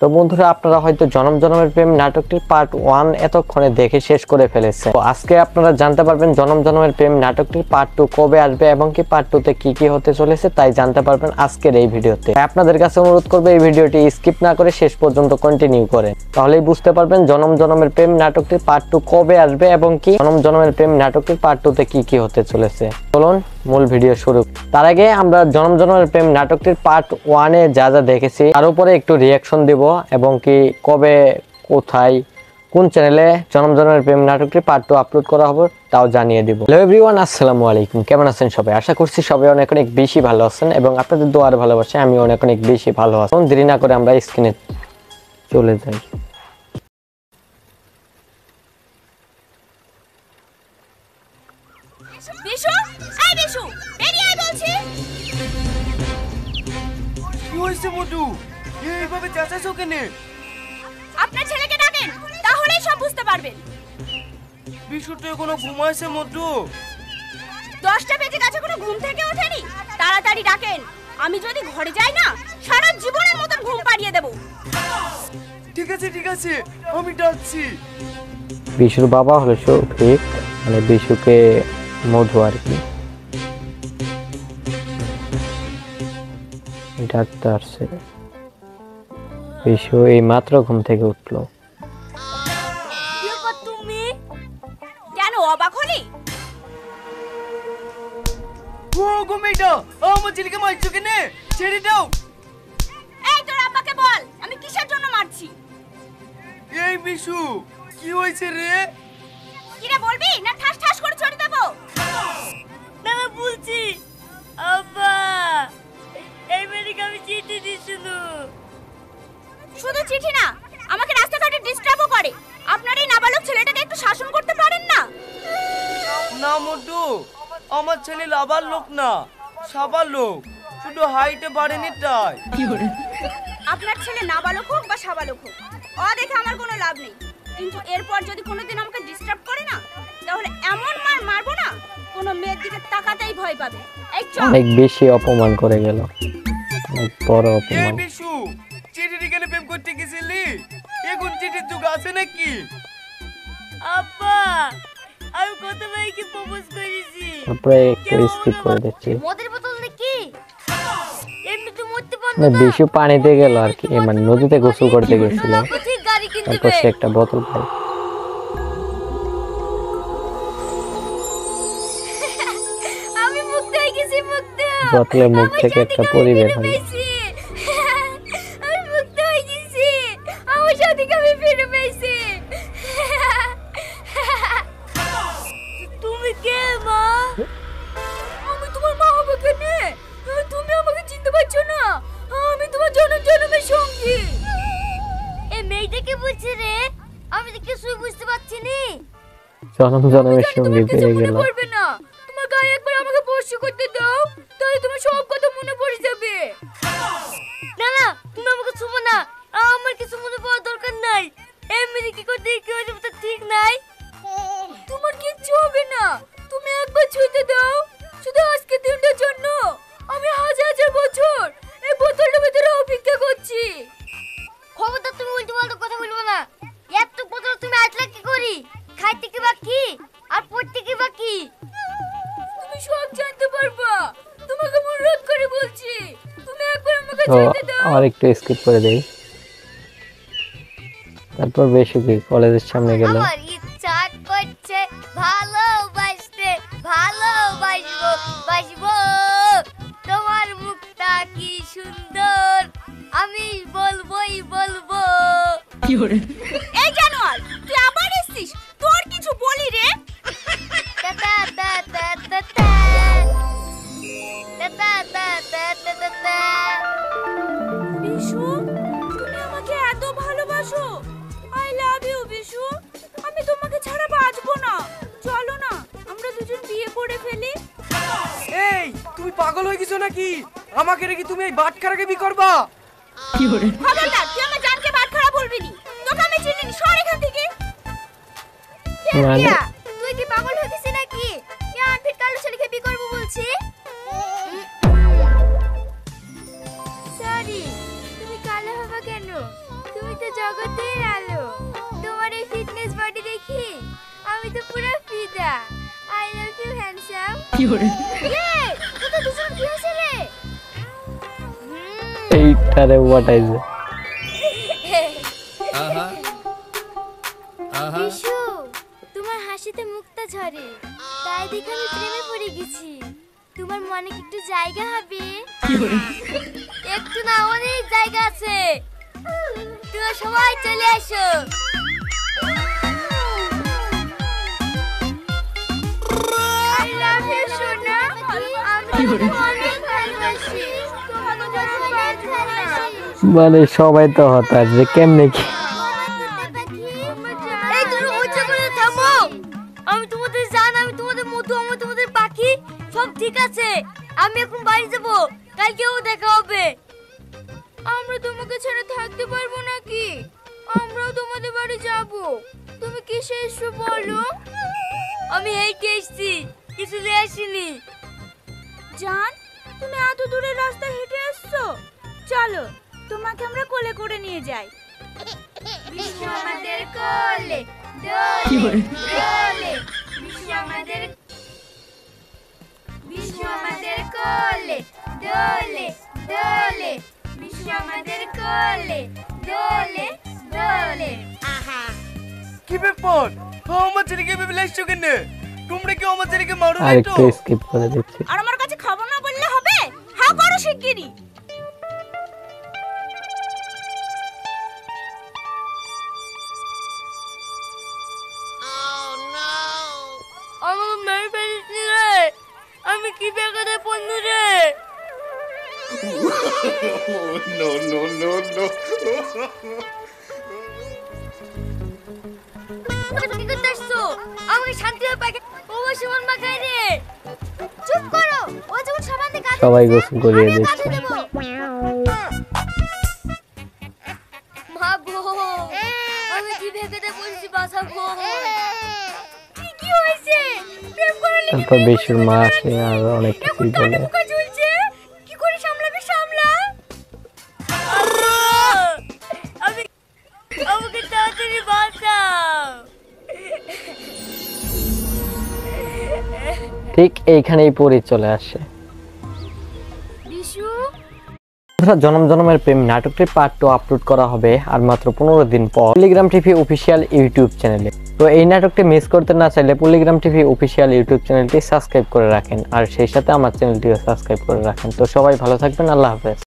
তো বন্ধুরা, আপনারা হয়তো জনম জনমের প্রেম নাটকটির পার্ট 1 এতক্ষণে দেখে শেষ করে ফেলেছে। তো আজকে আপনারা জানতে পারবেন জনম জনমের প্রেম নাটকটির পার্ট 2 কবে আসবে এবং কি পার্ট 2 তে কি কি হতে চলেছে, তাই জানতে পারবেন আজকের এই ভিডিওতে। আপনাদের কাছে অনুরোধ করব এই ভিডিওটি স্কিপ না করে শেষ পর্যন্ত কন্টিনিউ করে, তাহলেই বুঝতে পারবেন জনম জনমের প্রেম নাটকটির পার্ট 2 কবে আসবে এবং কি জনম জনমের প্রেম নাটকটির পার্ট 2 তে কি কি হতে চলেছে। চলুন মূল ভিডিও শুরু। তার আগে আমরা জনম জনমের প্রেম নাটকটির পার্ট 1 এ যা যা দেখেছি তার উপরে একটু রিয়াকশন দেব এবং কি কবে, কোথায়, কোন চ্যানেলে জনম জনমের প্রেম নাটকটির পার্ট 2 আপলোড করা হবে তাও জানিয়ে দিব। হ্যালো এভরিওয়ান, আসসালামু আলাইকুম। কেমন আছেন সবাই? আশা করছি সবাই অনেক অনেক বেশি ভালো আছেন এবং আপনাদের দোয়ার ভালোবাসায় আমি অনেক অনেক বেশি ভালো আছি। দেরি না করে আমরা স্ক্রিনে চলে যাই। বিশু, এই বিশু, বেরিয়ে আয় বলছি। কি হইছে মোটু? এইভাবে চেঁচাছো কেন? আপনার ছেলেকে ডাকেন, তাহলেই সব বুঝতে পারবেন। বিশু তো এখনো ঘুমাইছে মোটু। 10টা বেজে গেছে, কোনো ঘুম থেকে ওঠেনি। তাড়াতাড়ি ডাকেন, আমি যদি ঘরে যাই না সারা জীবনের মতন ঘুম পাড়িয়ে দেব। ঠিক আছে, আমি ডাকছি। বিশুর বাবা হলো শফিক, মানে বিশুকে মধু আর কি ডাক্তার সে। বিশু এই মাত্র ঘুম থেকে উঠলো। তুমি কেন অবাক হলি? ও গো মেয়েটা, আমার ছেলেকে মারছো কেন? ছেড়ে দাও। এই তোর আব্বাকে বল আমি কিসের জন্য মারছি। এই বিশু, কি হয়েছে রে? কিরে বলবি না ঠাস ঠাস করে ছড়ে দেব? না বলছি আব্বা, এই মেয়েকে আমি চিঠি দিছিল। শুধু চিঠি না, আমাকে রাস্তাঘাটে ডিস্টার্বও করে। আপনার এই নাবালক ছেলেটাকে একটু শাসন করতে পারেন না? না মোটু, আমার ছেলে লাভার লোক না, সাবার লোক, শুধু হাইটে বাড়েনি তাই। আপনার ছেলে নাবালক হোক বা সাবালক হোক, ও দেখে আমার কোনো লাভ নেই। কিন্তু এরপর যদি কোনোদিন আমাকে ডিস্টার্ব করে না, তাহলে এমন মার মারবো না কোনো মেয়ের দিকে তাকাতেই ভয় পাবে। এই চল। অনেক বেশি অপমান করে গেল, অনেক বড় এই অপমান। বিশু, চিঠি কেন প্রেম করতে গেছিলি? এখন চিঠির যুগ আছে নাকি? আব্বা, আমি কত ভাইকে প্রপোজ করেছি। তারপরে একটু স্কিপ করে দিচ্ছি। মদের বোতল নাকি এমনি তো মরতে পারবো মানে না। বিশু পানিতে গেল আর কি, মানে নদীতে গোসল করতে গেছিল, আপু ঠিক গাড়ি কিনতে তারপর সে একটা বোতল পায়। আমি মুক্ত হয়ে গেছি, মুক্ত। বোতলের মুখ থেকে একটা পরি বের হয়। আমি মুক্ত হয়ে গেছি, আমার সাথীকে আমি ফিরে পেয়েছি। তুমি কে মা? আমি তোমার মা হবো কেন? তুমি আমাকে চিনতে পারছো না? আমি তোমার জনম জনমের সঙ্গী। এই মেয়েটাকে বলছে রে, আমি তো কিছুই বুঝতে পারছি না। জনম জনমের সঙ্গে পেয়ে গেল। পড়বে না, তোমার গায়ে একবার আমাকে স্পর্শ করতে দাও, তাহলে তোমার সব কথা মনে পড়ে যাবে। না, তুমি আমাকে ছুঁবো না, আমার কিছু মনে পড়ার দরকার নাই। এমনি কি করতে কি হয়ে যাবে তা ঠিক নাই। তোমার কিচ্ছু হবে না, তুমি একবার ছুঁতে দাও। শুধু আজকে দিনটার জন্য আমি হাজার হাজার বছর এই বোতলটার ভিতরে অপেক্ষা করছি। খবরদার তুমি উল্টো পাল্টা কথা বলবো না। এত বোতল তুমি আটলা কি করি? খাইতে কি বাকি আর পড়তে কি বাকি? তুমি সব জানতে পারবা, তোমাকে অনুরোধ করে বলছি, তুমি একবার আমাকে তো যেতে দাও। আর একটু স্কিপ করে দেই। তারপর বেশি কি কলেজের সামনে গেল। আমার ইচ্ছা করছে ভালোবাসতে, ভালোবাসবো, বাসবো। তোমার মুখটা কি সুন্দর, আমি বলবোই বলবো। এই জানোয়ার, তুই আবার এসেছিস? তোর কিছু বলি রে। তা তা তা তা তা তা। তা তা তা তা তা তা তা। বিশু, তুমি আমাকে এত ভালোবাসো। I love you Bishu. আমি তোমাকে ছাড়া বাঁচবো না। চলো না আমরা দুজন বিয়ে করে ফেলি। এই, তুমি পাগল হয়ে গেছো নাকি? আমাকে রেখে তুমি এই বাটখারাকে বিয়ে করবা? খবরদার, তুই আমার জানকে বাটখারা বলবি নি। তোকে আমি চিনি না, সর এখান থেকে। মানে তুই কি পাগল হয়ে গেছিস নাকি? ইয়ার ফির কালো ছেলেকে বিয়ে করবো বলছি। সরি, তুমি কালো হবে কেন? জগতের আলো। তোমার এই ফিটনেস বডি দেখি আমি তো পুরো ফিদা। I love you handsome. কি করে তোদের দুজন কি হইছে রে? এইটারে ওয়াটাইছে। বিশু, তোমার হাসিতে মুক্তা ঝরে, তাই দেখে আমি প্রেমে পড়ে গেছি। তোমার মনে কি একটু জায়গা হবে? একটু না, অনেক জায়গা আছে। তোমরা সবাই চলে আসো। I love you, সোনা। আমি তোমাকে অনেক ভালোবাসি। তোমাকে অনেক ভালোবাসি। মানে সবাই তো হতাশ যে কেমনে কি। এই তুমি উচ্চ করে থামো। আমি তোমাদের জান, আমি তোমাদের মধু, আমি তোমাদের পাখি, সব ঠিক আছে। আমি এখন বাড়ি যাব, কালকেও দেখা হবে। আমরা তোমাকে ছেড়ে থাকতে পারবো নাকি? আমরাও তোমাদের বাড়ি যাব। তুমি কিসে এসছো বলো? আমি হেঁটে এসেছি, কিছু নিয়ে আসিনি। জান, তুমি এত দূরের রাস্তা হেঁটে আসছো, চলো তোমাকে আমরা কোলে করে নিয়ে যাই। বিশ্ব আমাদের কোলে দোলে দোলে, বিশ্ব আমাদের কোলে দোলে দোলে, বিশ্ব আমাদের কোলে দোলে দোলে। কি ব্যাপার? আমার ছেলেকে ভেবে লাগছো কেন? তোমরা কি আমার ছেলেকে মারো আর না তো? একটু স্কিপ করে দিচ্ছি। আর আমার কাছে খবর না বললে হবে? হা করো শিগগিরই। আমার মেয়ে ফেলেছি রে, আমি কি বেকারে পড়লু রে? কি করতে আসছো? আমাকে শান্তি হয়ে পাকে অবশ্যই মন মাখায় রে। চুপ করো, ও যখন সাবান দিয়ে কাঁধে সবাই দিচ্ছে, গোসল করিয়ে আমিও দিচ্ছে। কাঁধে দেবো। মা গো, আমি কি বেকারে পড়ছি, বাঁচাবো। কি হয়েছে? প্রেম করে লিখে তারপর বিশুর মা আসে আর অনেক কিছুই বলে। মুখে ঝুলছে, কি করে সামলাবে সামলা। আমি আমাকে তাড়াতাড়ি বাঁচাও। ঠিক এইখানেই পরি চলে আসে। বিশু, জনম জনমের প্রেম নাটকটির পার্ট 2 আপলোড করা হবে আর মাত্র 15 দিন পর পলিগ্রাম টিভি অফিসিয়াল ইউটিউব চ্যানেলে। তো এই নাটকটি মিস করতে না চাইলে পলিগ্রাম টিভি অফিসিয়াল ইউটিউব চ্যানেলটি সাবস্ক্রাইব করে রাখেন আর সেই সাথে আমার চ্যানেলটিও সাবস্ক্রাইব করে রাখেন। তো সবাই ভালো থাকবেন, আল্লাহ হাফেজ।